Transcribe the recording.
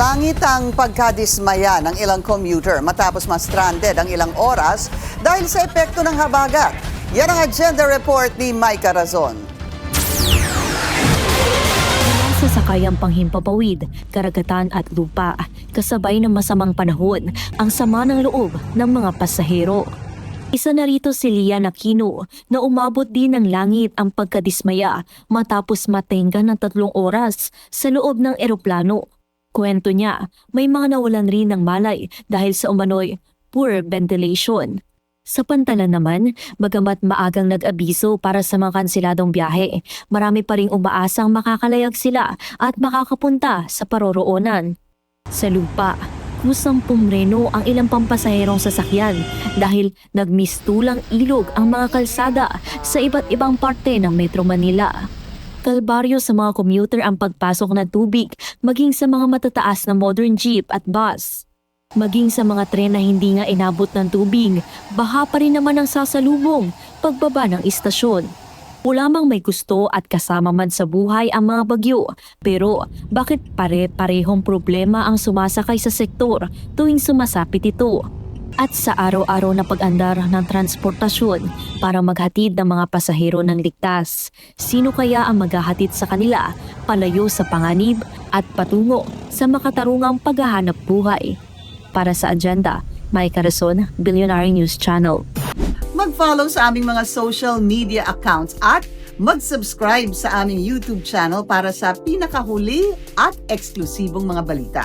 Langit ang pagkadismaya ng ilang commuter matapos ma-stranded ang ilang oras dahil sa epekto ng habagat. Yan ang agenda report ni Micah Razon. Sa sakayang panghimpapawid, karagatan at lupa, kasabay ng masamang panahon, ang sama ng loob ng mga pasahero. Isa na rito si Lian Aquino na umabot din ng langit ang pagkadismaya matapos matenga ng 3 oras sa loob ng eroplano. Kwento niya, may mga nawalan rin ng malay dahil sa umano'y poor ventilation. Sa pantalan naman, bagamat maagang nag-abiso para sa mga kanseladong biyahe, marami pa ring umaasang makakalayag sila at makakapunta sa paroroonan. Sa lupa, kusang pumreno ang ilang pampasaherong sasakyan dahil nagmistulang ilog ang mga kalsada sa iba't ibang parte ng Metro Manila. Kalbaryo sa mga commuter ang pagpasok ng tubig maging sa mga matataas na modern jeep at bus. Maging sa mga tren na hindi nga inabot ng tubig, baha pa rin naman ang sasalubong pagbaba ng istasyon. Wala mang may gusto at kasama man sa buhay ang mga bagyo, pero bakit pare-parehong problema ang sumasakay sa sektor tuwing sumasapit ito? At sa araw-araw na pag-andar ng transportasyon para maghatid ng mga pasahero ng ligtas, sino kaya ang maghahatid sa kanila palayo sa panganib at patungo sa makatarungang paghahanap buhay? Para sa agenda, Micah Razon, Billionaire News Channel. Mag-follow sa aming mga social media accounts at mag-subscribe sa aming YouTube channel para sa pinakahuli at eksklusibong mga balita.